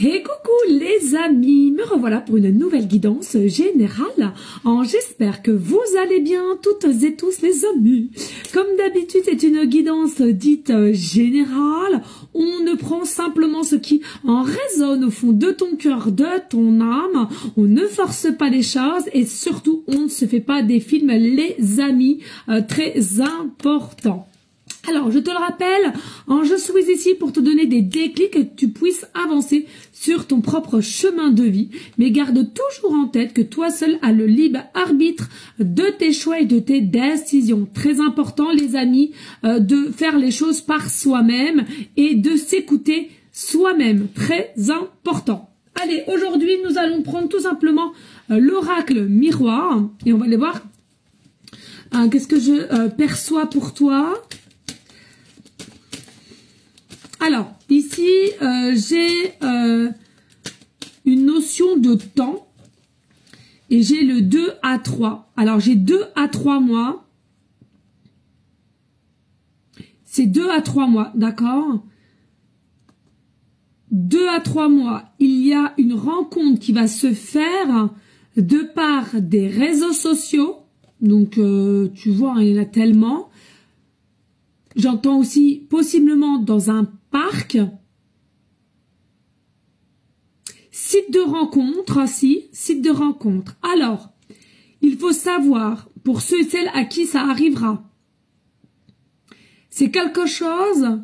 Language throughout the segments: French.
Et coucou les amis, me revoilà pour une nouvelle guidance générale. J'espère que vous allez bien toutes et tous les amis. Comme d'habitude, c'est une guidance dite générale. On ne prend simplement ce qui en résonne au fond de ton cœur, de ton âme. On ne force pas les choses et surtout, on ne se fait pas des films, les amis, très importants. Alors, je te le rappelle, je suis ici pour te donner des déclics et que tu puisses avancer sur ton propre chemin de vie. Mais garde toujours en tête que toi seul as le libre arbitre de tes choix et de tes décisions. Très important, les amis, de faire les choses par soi-même et de s'écouter soi-même. Très important. Allez, aujourd'hui, nous allons prendre tout simplement l'oracle miroir et on va aller voir qu'est-ce que je perçois pour toi. Alors, ici, j'ai une notion de temps et j'ai le 2 à 3. Alors, j'ai 2 à 3 mois. C'est 2 à 3 mois, d'accord? 2 à 3 mois, il y a une rencontre qui va se faire de par des réseaux sociaux. Donc, tu vois, il y en a tellement. J'entends aussi possiblement dans un parc, site de rencontre, site de rencontre. Alors, il faut savoir, pour ceux et celles à qui ça arrivera, c'est quelque chose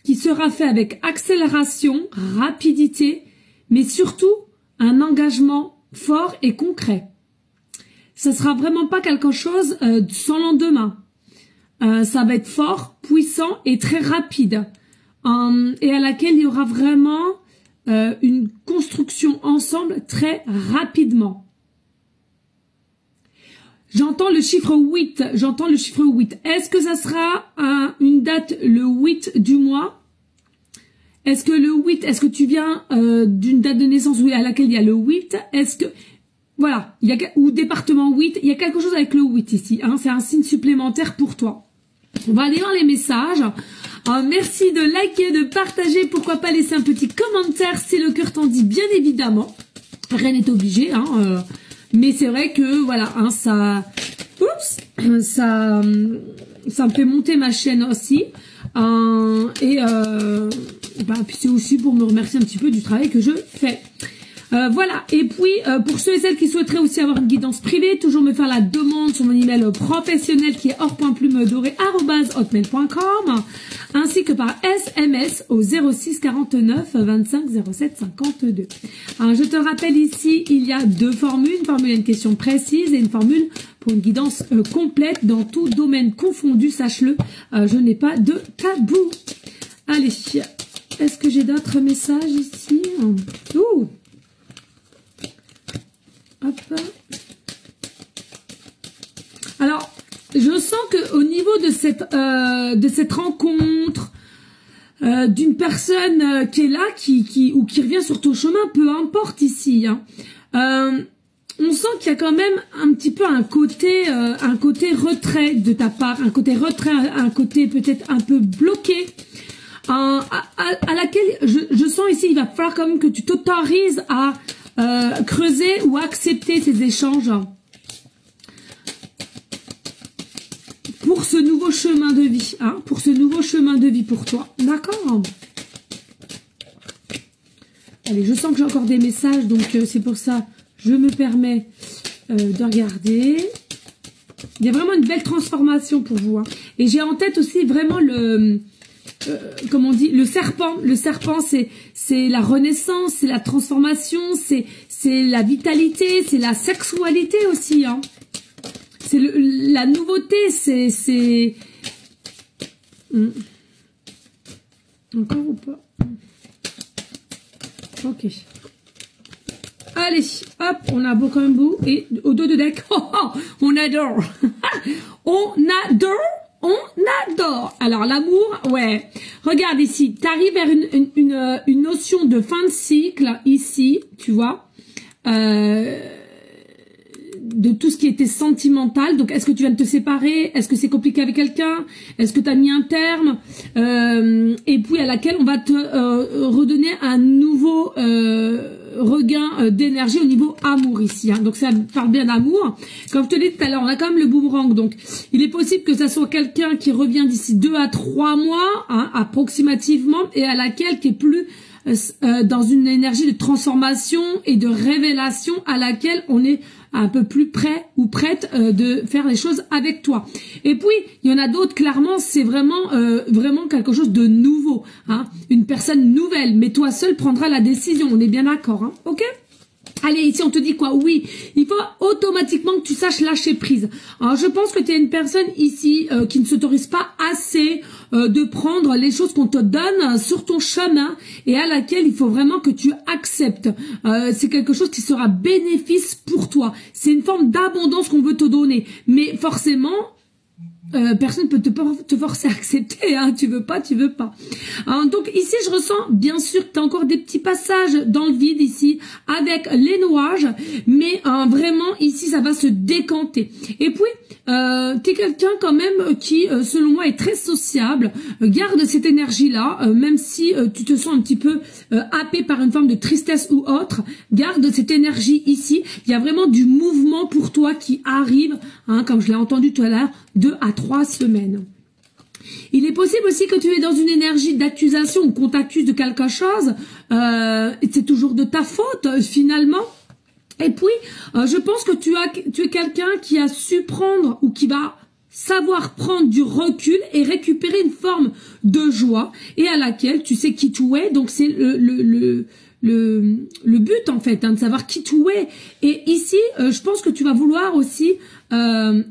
qui sera fait avec accélération, rapidité, mais surtout un engagement fort et concret. Ça sera vraiment pas quelque chose sans lendemain. Ça va être fort, puissant et très rapide et à laquelle il y aura vraiment une construction ensemble très rapidement. J'entends le chiffre 8, Est-ce que ça sera une date le 8 du mois? Est-ce que le 8, est-ce que tu viens d'une date de naissance à laquelle il y a le 8? Est-ce que... Voilà, ou département 8, il y a quelque chose avec le 8 ici, c'est un signe supplémentaire pour toi. On va aller voir les messages. Merci de liker, de partager, pourquoi pas laisser un petit commentaire si le cœur t'en dit, bien évidemment. Rien n'est obligé, mais c'est vrai que voilà, ça me fait monter ma chaîne aussi. Puis c'est aussi pour me remercier un petit peu du travail que je fais. Voilà, et puis pour ceux et celles qui souhaiteraient aussi avoir une guidance privée, toujours me faire la demande sur mon email professionnel qui est or.plume-doré@hotmail.com ainsi que par SMS au 06 49 25 07 52. Alors, je te rappelle ici, il y a deux formules, une formule à une question précise et une formule pour une guidance complète dans tout domaine confondu, sache-le, je n'ai pas de tabou. Allez, est-ce que j'ai d'autres messages ici? Ouh. Hop. Alors, je sens que au niveau de cette rencontre d'une personne qui est là, ou qui revient sur ton chemin, peu importe ici, on sent qu'il y a quand même un petit peu un côté retrait de ta part, un côté peut-être un peu bloqué. À laquelle je sens ici, il va falloir quand même que tu t'autorises à creuser ou accepter ces échanges pour ce nouveau chemin de vie, pour toi, d'accord? Allez, je sens que j'ai encore des messages, donc c'est pour ça je me permets de regarder. Il y a vraiment une belle transformation pour vous, et j'ai en tête aussi vraiment comme on dit, le serpent. Le serpent, c'est la renaissance, c'est la transformation, c'est la vitalité, c'est la sexualité aussi, c'est la nouveauté, c'est encore ou pas? Ok. Allez, hop, on a beau quand même beau et au dos de deck, on adore. On adore. Alors, l'amour, ouais. Regarde ici, tu arrives vers une notion de fin de cycle, ici, tu vois. de tout ce qui était sentimental. Donc, est-ce que tu viens de te séparer? Est-ce que c'est compliqué avec quelqu'un? Est-ce que tu as mis un terme? Et puis à laquelle on va te redonner un nouveau regain d'énergie au niveau amour ici. Hein. Donc, ça parle bien d'amour. Comme je te l'ai dit tout à l'heure, on a quand même le boomerang. Donc, il est possible que ça soit quelqu'un qui revient d'ici 2 à 3 mois, hein, approximativement, et à laquelle qui est plus dans une énergie de transformation et de révélation à laquelle on est un peu plus prêt ou prête de faire les choses avec toi. Et puis, il y en a d'autres, clairement, c'est vraiment vraiment quelque chose de nouveau. Hein, une personne nouvelle, mais toi seul prendras la décision. On est bien d'accord, hein, ok? Allez, ici, on te dit quoi? Oui, il faut automatiquement que tu saches lâcher prise. Alors, je pense que tu es une personne ici qui ne s'autorise pas assez de prendre les choses qu'on te donne sur ton chemin et à laquelle il faut vraiment que tu acceptes. C'est quelque chose qui sera bénéfice pour toi. C'est une forme d'abondance qu'on veut te donner. Mais forcément... personne ne peut te forcer à accepter, hein. Tu veux pas. Alors, donc ici, je ressens bien sûr que tu as encore des petits passages dans le vide ici avec les nuages, mais vraiment ici, ça va se décanter. Et puis, tu es quelqu'un quand même qui, selon moi, est très sociable. Garde cette énergie-là, même si tu te sens un petit peu happé par une forme de tristesse ou autre. Garde cette énergie ici. Il y a vraiment du mouvement pour toi qui arrive, hein, comme je l'ai entendu tout à l'heure, 2 à 3 semaines. Il est possible aussi que tu es dans une énergie d'accusation ou qu'on t'accuse de quelque chose. C'est toujours de ta faute finalement. Et puis, je pense que tu es quelqu'un qui a su prendre ou qui va savoir prendre du recul et récupérer une forme de joie et à laquelle tu sais qui tu es. Donc, c'est le but en fait, hein, de savoir qui tu es. Et ici, je pense que tu vas vouloir aussi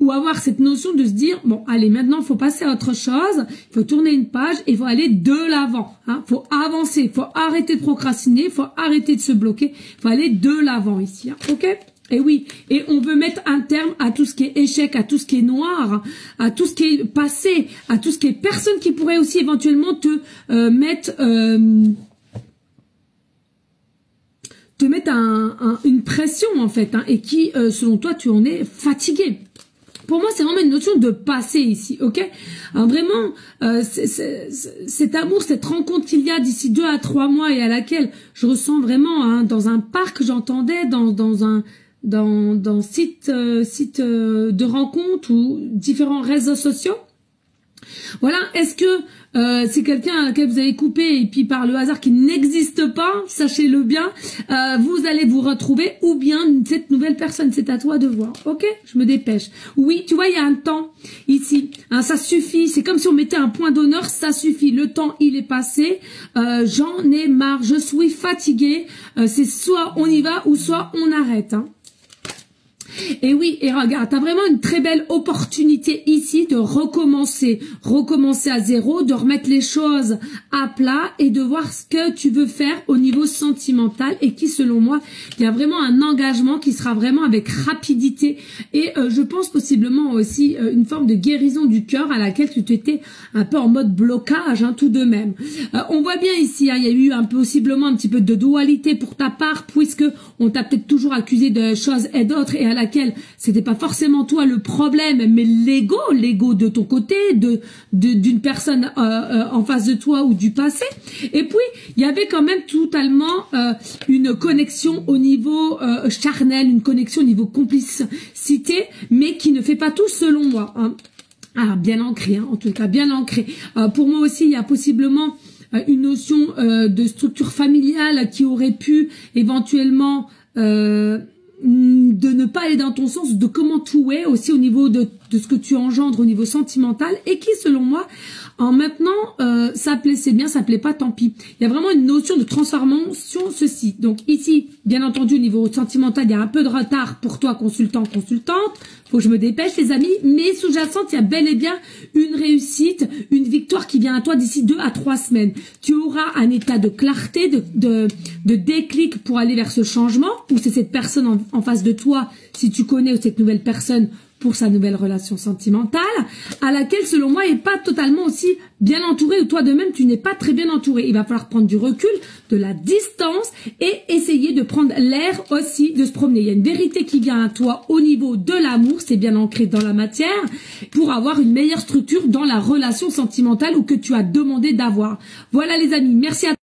ou avoir cette notion de se dire, bon, allez, maintenant, il faut passer à autre chose, il faut tourner une page et il faut aller de l'avant. Hein, faut avancer, il faut arrêter de procrastiner, il faut arrêter de se bloquer, il faut aller de l'avant ici. Hein, ok? Et oui, et on veut mettre un terme à tout ce qui est échec, à tout ce qui est noir, à tout ce qui est passé, à tout ce qui est personne qui pourrait aussi éventuellement te mettre une pression en fait, hein, et qui, selon toi, tu en es fatigué. Pour moi, c'est vraiment une notion de passé ici, ok? Alors, vraiment, cet amour, cette rencontre qu'il y a d'ici 2 à 3 mois et à laquelle je ressens vraiment, hein, dans un parc, j'entendais, dans site de rencontre ou différents réseaux sociaux. Voilà, est-ce que c'est quelqu'un à laquelle vous avez coupé et puis par le hasard qui n'existe pas, sachez-le bien, vous allez vous retrouver ou bien cette nouvelle personne, c'est à toi de voir, ok? Je me dépêche. Oui, tu vois, il y a un temps ici, hein, ça suffit, c'est comme si on mettait un point d'honneur, ça suffit, le temps il est passé, j'en ai marre, je suis fatiguée, c'est soit on y va ou soit on arrête, hein. Et oui, et regarde, tu as vraiment une très belle opportunité ici de recommencer à zéro, de remettre les choses à plat et de voir ce que tu veux faire au niveau sentimental et qui, selon moi, il y a vraiment un engagement qui sera vraiment avec rapidité et je pense possiblement aussi une forme de guérison du cœur à laquelle tu étais un peu en mode blocage, hein, tout de même. On voit bien ici, hein, il y a eu possiblement un petit peu de dualité pour ta part puisque on t'a peut-être toujours accusé de choses et d'autres et à laquelle c'était pas forcément toi le problème, mais l'ego de ton côté, d'une personne en face de toi ou du passé. Et puis il y avait quand même totalement une connexion au niveau charnel, une connexion au niveau complicité, mais qui ne fait pas tout selon moi. Hein. Ah, bien ancré, hein, en tout cas bien ancré. Pour moi aussi, il y a possiblement une notion de structure familiale qui aurait pu éventuellement de ne pas aller dans ton sens, de comment tout est aussi au niveau de ce que tu engendres au niveau sentimental et qui, selon moi, en maintenant, ça plaît, c'est bien, ça plaît pas, tant pis. Il y a vraiment une notion de transformation, ceci. Donc ici, bien entendu, au niveau sentimental, il y a un peu de retard pour toi, consultante. Faut que je me dépêche, les amis. Mais sous-jacente, il y a bel et bien une réussite, une victoire qui vient à toi d'ici 2 à 3 semaines. Tu auras un état de clarté, de déclic pour aller vers ce changement, ou c'est cette personne en face de toi, si tu connais, ou cette nouvelle personne, pour sa nouvelle relation sentimentale, à laquelle, selon moi, est pas totalement aussi bien entouré, ou toi de même, tu n'es pas très bien entouré. Il va falloir prendre du recul, de la distance et essayer de prendre l'air aussi, de se promener. Il y a une vérité qui vient à toi au niveau de l'amour, c'est bien ancré dans la matière, pour avoir une meilleure structure dans la relation sentimentale ou que tu as demandé d'avoir. Voilà les amis, merci à